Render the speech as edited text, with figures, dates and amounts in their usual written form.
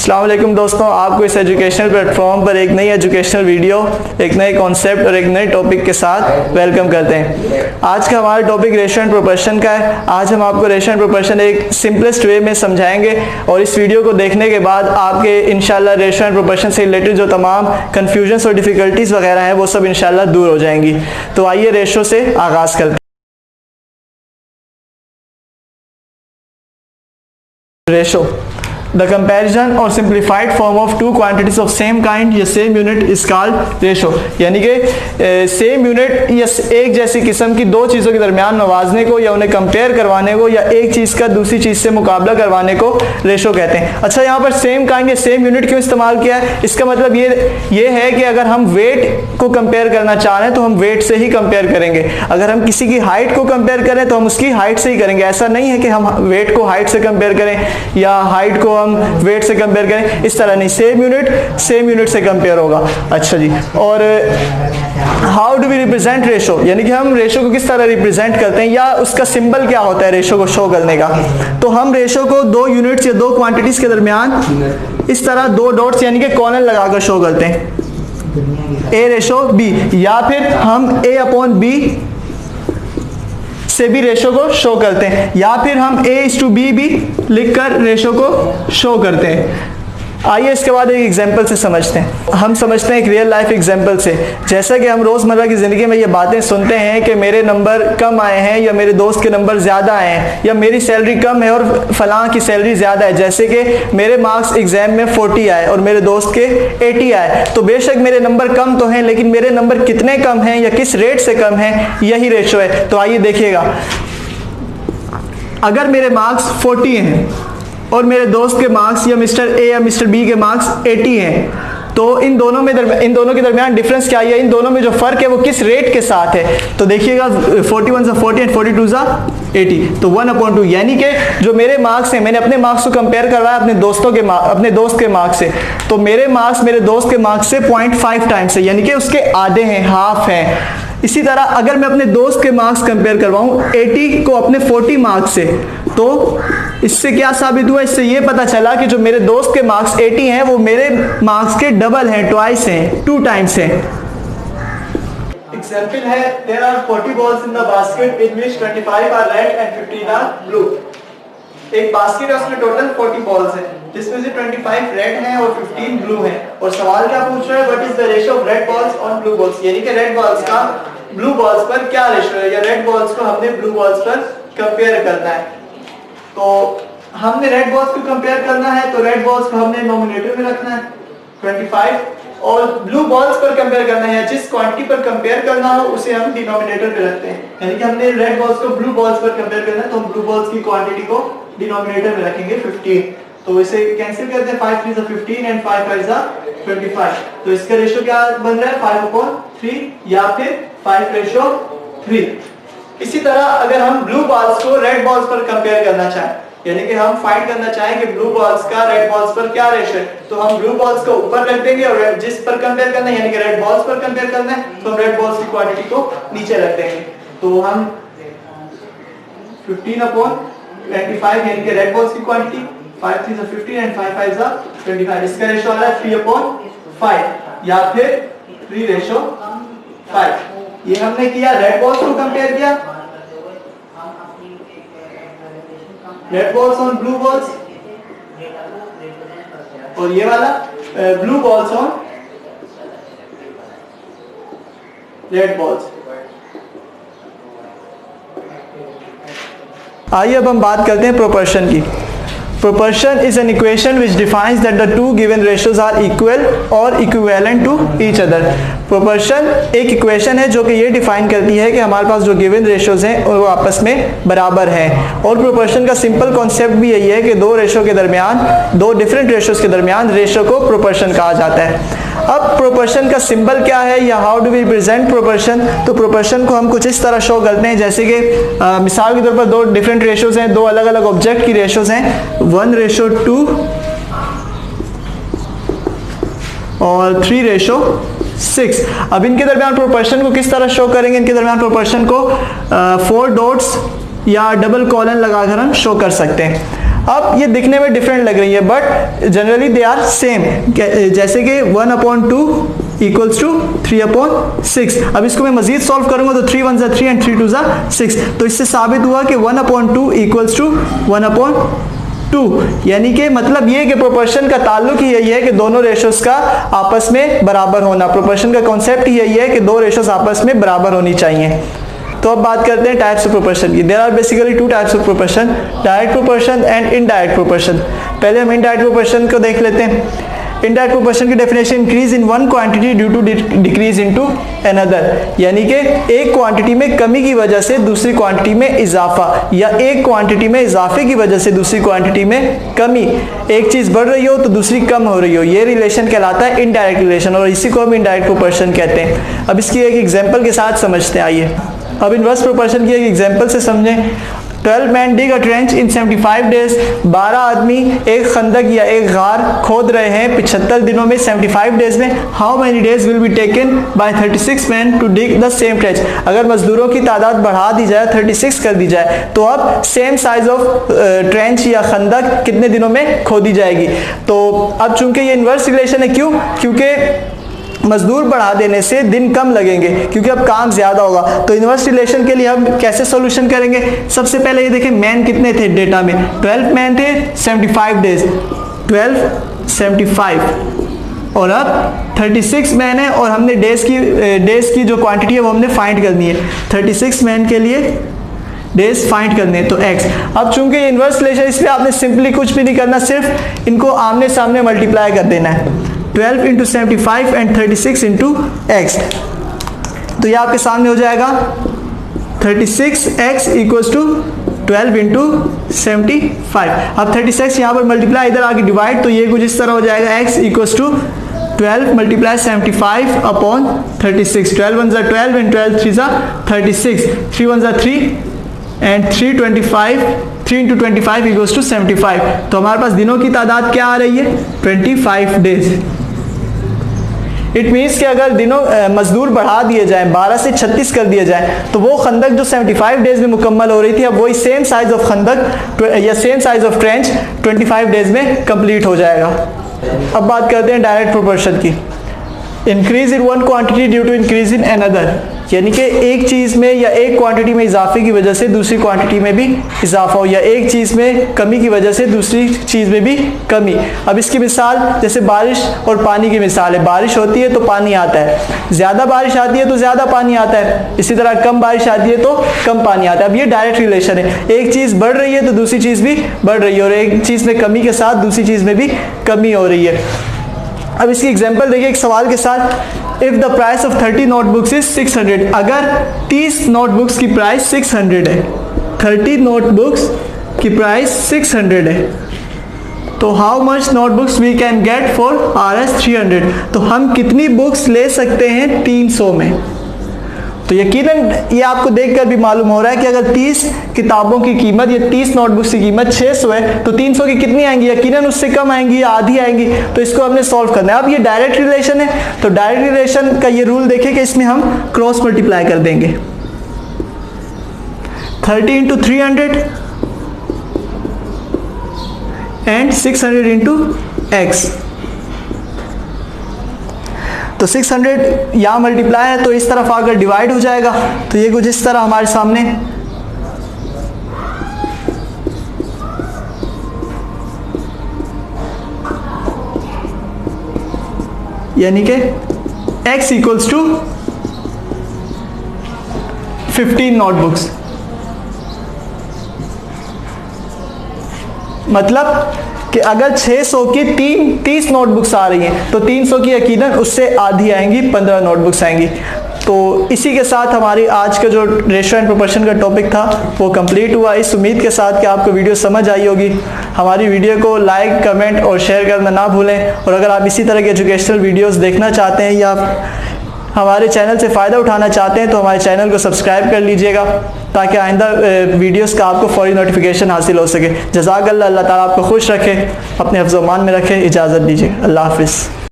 अस्सलाम वालेकुम दोस्तों, आपको इस एजुकेशनल प्लेटफॉर्म पर एक नई एजुकेशनल वीडियो, एक नए कॉन्सेप्ट और एक नए टॉपिक के साथ वेलकम करते हैं। आज का हमारा टॉपिक रेशो एंड प्रोपोर्शन का है। आज हम आपको रेशो एंड प्रोपोर्शन एक सिंपलेस्ट वे में समझाएंगे और इस वीडियो को देखने के बाद आपके इंशाल्लाह रेशो एंड प्रोपोर्शन से रिलेटेड जो तमाम कन्फ्यूजन्स और डिफ़िकल्टीज़ वगैरह हैं वो सब इंशाल्लाह दूर हो जाएंगी। तो आइए रेशो से आगाज़ करते हैं। Ratio, the comparison or simplified form of two quantities of same kind या same unit is called ratio। यानी कि सेम यूनिट या एक जैसी किस्म की दो चीज़ों के दरमियान मवाजने को या उन्हें कंपेयर करवाने को या एक चीज़ का दूसरी चीज़ से मुकाबला करवाने को रेशो कहते हैं। अच्छा, यहाँ पर सेम काइंड या सेम यूनिट क्यों इस्तेमाल किया है? इसका मतलब ये है कि अगर हम वेट को कंपेयर करना चाह रहे हैं तो हम वेट से ही कंपेयर करेंगे। अगर हम किसी की हाइट को कंपेयर करें तो हम उसकी हाइट से ही करेंगे। ऐसा नहीं है कि हम वेट को हाइट से कंपेयर करें या हाइट को हम वेट से कंपेयर करें, इस तरह नहीं। सेम यूनिट से कंपेयर होगा। अच्छा जी, और how do we represent ratio, यानी कि हम रेशो को किस तरह रिप्रेजेंट करते हैं या उसका सिंबल क्या होता है रेशो को शो करने का। तो हम रेशो को दो यूनिट्स या दो क्वांटिटीज के दरमियान इस तरह दो डॉट्स यानी कि कॉलन लगाकर शो करते हैं, ए रेशो बी, या फिर हम ए अपॉन बी से भी रेशो को शो करते हैं, या फिर हम a/b भी लिखकर रेशो को शो करते हैं। आइए इसके बाद एक एग्जांपल से समझते हैं। हम समझते हैं एक रियल लाइफ एग्जांपल से। जैसा कि हम रोज़मर्रा की ज़िंदगी में ये बातें सुनते हैं कि मेरे नंबर कम आए हैं या मेरे दोस्त के नंबर ज़्यादा आए हैं या मेरी सैलरी कम है और फलां की सैलरी ज़्यादा है। जैसे कि मेरे मार्क्स एग्ज़ाम में 40 आए और मेरे दोस्त के 80 आए, तो बेशक मेरे नंबर कम तो हैं, लेकिन मेरे नंबर कितने कम हैं या किस रेट से कम हैं, यही रेशो है। तो आइए देखिएगा, अगर मेरे मार्क्स 40 हैं और मेरे दोस्त के मार्क्स या मिस्टर ए या मिस्टर बी के मार्क्स 80 हैं, तो इन दोनों के दरमियान डिफरेंस क्या है, इन दोनों में जो फर्क है वो किस रेट के साथ है। तो देखिएगा 41 सा 40 एंड 42 सा 80, तो 1/2, यानी कि जो मेरे मार्क्स हैं, मैंने अपने मार्क्स को कंपेयर करवाया अपने दोस्त के मार्क्स से, तो मेरे मार्क्स मेरे दोस्त के मार्क्स से 0.5 टाइम्स है, यानी कि उसके आधे हैं, हाफ हैं। इसी तरह अगर मैं अपने दोस्त के मार्क्स कंपेयर करवाऊं 80 को अपने 40 मार्क्स से, तो इससे क्या साबित हुआ? इससे ये पता चला कि जो मेरे दोस्त के मार्क्स 80 हैं वो मेरे मार्क्स के डबल हैं, ट्वाइस हैं, 2 टाइम्स हैं। एग्जांपल है, there are 40 balls in the basket in which 25 are red and 15 are blue। एक बास्केट है, उसमें टोटल 40 बॉल्स हैं, जिसमें से 25 रेड हैं और 15 ब्लू हैं। और सवाल क्या पूछ रहा है, what is the ratio of red balls on blue balls, यानी कि रेड बॉल्स का ब्लू बॉल्स पर क्या रेशियो है, या रेड बॉल्स को हमने ब्लू बॉल्स पर कंपेयर करना है। तो हमने रेड बॉल्स को कंपेयर करना है, तो रेड बॉल्स को हमने नोमिनेटर में रखना है 25, और ब्लू बॉल्स पर कंपेयर करना है, जिस क्वांटिटी पर कंपेयर करना हो उसे हम डिनोमिनेटर पे रखते हैं। यानी कि हमने रेड बॉल्स को ब्लू बॉल्स पर कंपेयर करना है, तो हम ब्लू बॉल्स की क्वांटिटी को डिनोमिनेटर में रखेंगे 15। तो इसे कैंसिल करते हैं, 5 3 सा 15 एंड 5 5 सा 25। तो इसका रेशियो क्या बन रहा है, 5/3 या फिर 5/3। इसी तरह अगर हम ब्लू बॉल्स को रेड बॉल्स पर कंपेयर करना चाहें, यानी कि हम फाइंड करना चाहें कि ब्लू बॉल्स का रेड बॉल्स पर क्या रेशियो है, तो हम ब्लू बॉल्स को ऊपर रख देंगे और जिस पर कंपेयर करना है यानी कि रेड बॉल्स पर कंपेयर करना है, तो हम रेड बॉल्स की क्वांटिटी को नीचे रख देंगे। तो हम 15/25 यानी कि रेड बॉल्स की क्वांटिटी, 5 3 सा 15 एंड 5 5 सा 25, इसका रेशियो आ रहा है 3/5 या फिर 3/5। ये हमने किया, रेड बॉल्स को कंपेयर किया, red balls on blue balls, और ये वाला blue balls on red balls. आइए अब हम बात करते हैं प्रोपोर्शन की। Proportion is an equation which defines that the two given ratios are equal or equivalent to each other। Proportion एक इक्वेशन है जो कि ये डिफाइन करती है कि हमारे पास जो गिवन रेशियोज हैं वो आपस में बराबर हैं। और प्रोपोर्शन का सिंपल कॉन्सेप्ट भी यही है कि दो रेशियो के दरमियान, दो डिफरेंट रेशियोज के दरमियान रेशियो को प्रोपोर्शन कहा जाता है। अब प्रोपोर्शन का सिंबल क्या है या how do we represent proportion, तो प्रोपोर्शन को हम कुछ इस तरह शो करते हैं, जैसे कि मिसाल के तौर पर दो डिफरेंट रेशियोज हैं, दो अलग अलग ऑब्जेक्ट की रेशियोज हैं, 1/2 और 3/6। अब इनके दरमियान प्रोपोर्शन को किस तरह शो करेंगे? इनके दरमियान प्रोपोर्शन को 4 डॉट्स या डबल कॉलन लगाकर हम शो कर सकते हैं। अब ये दिखने में डिफरेंट लग रही है but generally they are same, जैसे कि 1/2 इक्वल्स टू 3/6। अब इसको मैं मजीद सॉल्व करूंगा तो 3 1 3 एंड 3 2 6, तो इससे साबित हुआ कि 1/2 इक्वल्स टू 1/2, यानी कि मतलब ये कि प्रोपोर्शन का ताल्लुक ही यही है कि दोनों रेशोस का आपस में बराबर होना। प्रोपोर्शन का कॉन्सेप्ट ही यही है कि दो रेशोस आपस में बराबर होनी चाहिए। तो अब बात करते हैं टाइप्स ऑफ प्रोपोर्शन की। There are basically two types of proportion, direct proportion and indirect proportion. पहले हम इनडायरेक्ट प्रोपोर्शन को देख लेते हैं। इनडायरेक्ट प्रोपोर्शन की definition, increase in one quantity due to decrease into another, यानी कि एक क्वांटिटी में कमी की वजह से दूसरी क्वांटिटी में इजाफा, या एक क्वांटिटी में इजाफे की वजह से दूसरी क्वांटिटी में कमी। एक चीज बढ़ रही हो तो दूसरी कम हो रही हो, ये रिलेशन कहलाता है इनडायरेक्ट रिलेशन, और इसी को हम इनडायरेक्ट प्रोपोर्शन कहते हैं। अब इसकी एक एग्जांपल के साथ समझते हैं। आइए अब इनवर्स प्रोपोर्शन की एक एग्जांपल से समझें। 12 men dig a trench in 75 days, 12 आदमी एक खंदक या एक गार खोद रहे हैं 75 दिनों में, 75 डेज में। How many days will be taken by 36 men to dig the same trench. अगर मजदूरों की तादाद बढ़ा दी जाए, 36 कर दी जाए, तो अब सेम साइज ऑफ ट्रेंच या खंदक कितने दिनों में खोदी जाएगी। तो अब चूंकि ये इनवर्स रिलेशन है, क्यों? क्योंकि मजदूर बढ़ा देने से दिन कम लगेंगे, क्योंकि अब काम ज्यादा होगा। तो इनवर्स रिलेशन के लिए हम कैसे सॉल्यूशन करेंगे? सबसे पहले ये देखें मैन कितने थे डेटा में, 12 मैन थे 75 डेज, 12 75, और अब 36 मैन है और हमने डेज की जो क्वांटिटी है वो हमने फाइंड करनी है। 36 मैन के लिए डेज फाइंड करने, तो x। अब चूंकि इनवर्स रिलेशन, इसलिए आपने सिंपली कुछ भी नहीं करना, सिर्फ इनको आमने सामने मल्टीप्लाई कर देना है। 12 इंटू 75 एंड 36 इंटू x, तो ये आपके सामने हो जाएगा 36x इक्वल्स टू 12 इंटू 75। अब 36 यहाँ पर मल्टीप्लाई, इधर आगे डिवाइड, तो ये कुछ इस तरह हो जाएगा, x equals to 12 multiply 75 upon 36। 12 1 12 and 12 3 36, 3 1 3 and 325, 3 into 25 equals to 75। तो हमारे पास दिनों की तादाद क्या आ रही है? 25 डेज। इट मीन्स कि अगर दिनों मजदूर बढ़ा दिए जाए, 12 से 36 कर दिए जाए, तो वो खंदक जो 75 डेज में मुकम्मल हो रही थी, अब वही सेम साइज ऑफ खंदक या same size of trench 25 days में कंप्लीट हो जाएगा। अब बात करते हैं डायरेक्ट प्रोपोर्शन की। Increase in one quantity due to increase in another, यानी कि एक चीज में या एक क्वांटिटी में इजाफे की वजह से दूसरी क्वांटिटी में भी इजाफा हो, या एक चीज में कमी की वजह से दूसरी चीज में भी कमी। अब इसकी मिसाल जैसे बारिश और पानी की मिसाल है। बारिश होती है तो पानी आता है, ज्यादा बारिश आती है तो ज्यादा पानी आता है, इसी तरह कम बारिश आती है तो कम पानी आता है। अब ये डायरेक्ट रिलेशन है, एक चीज बढ़ रही है तो दूसरी चीज भी बढ़ रही है, और एक चीज में कमी के साथ दूसरी चीज में भी कमी हो रही है। अब इसकी एग्जांपल देखिए एक सवाल के साथ। If the price of 30 notebooks is 600, अगर 30 नोटबुक्स की प्राइस 600 है, 30 नोटबुक्स की प्राइस 600 है, तो how much notebooks we can get for RS 300, तो हम कितनी बुक्स ले सकते हैं 300 में। तो यकीनन ये आपको देखकर भी मालूम हो रहा है कि अगर 30 किताबों की कीमत या 30 नोटबुक्स की कीमत 600 है, तो 300 की कितनी आएंगी? यकीनन उससे कम आएंगी या आधी आएंगी। तो इसको हमने सॉल्व करना है। अब ये डायरेक्ट रिलेशन है, तो डायरेक्ट रिलेशन का ये रूल देखें कि इसमें हम क्रॉस मल्टीप्लाई कर देंगे। 30 इंटू 300 एंड 600 इंटू x, तो 600 यहाँ मल्टीप्लाई है तो इस तरफ आकर डिवाइड हो जाएगा, तो ये कुछ इस तरह हमारे सामने, यानी कि x इक्वल्स टू 15 नोटबुक्स। मतलब कि अगर 600 की 30 नोटबुक्स आ रही हैं, तो 300 की यकीनन उससे आधी आएंगी, 15 नोटबुक्स आएंगी। तो इसी के साथ हमारी आज का जो रेशो एंड प्रोपोर्शन का टॉपिक था वो कंप्लीट हुआ। इस उम्मीद के साथ कि आपको वीडियो समझ आई होगी। हमारी वीडियो को लाइक, कमेंट और शेयर करना ना भूलें, और अगर आप इसी तरह के एजुकेशनल वीडियोस देखना चाहते हैं या हमारे चैनल से फ़ायदा उठाना चाहते हैं, तो हमारे चैनल को सब्सक्राइब कर लीजिएगा, ताकि आइंदा वीडियोस का आपको फौरी नोटिफिकेशन हासिल हो सके। जज़ाकल्लाह, अल्लाह ताला आपको खुश रखे, अपने हिफ्ज़-ओ-मान में रखे। इजाज़त दीजिए, अल्लाह हाफ़िज़।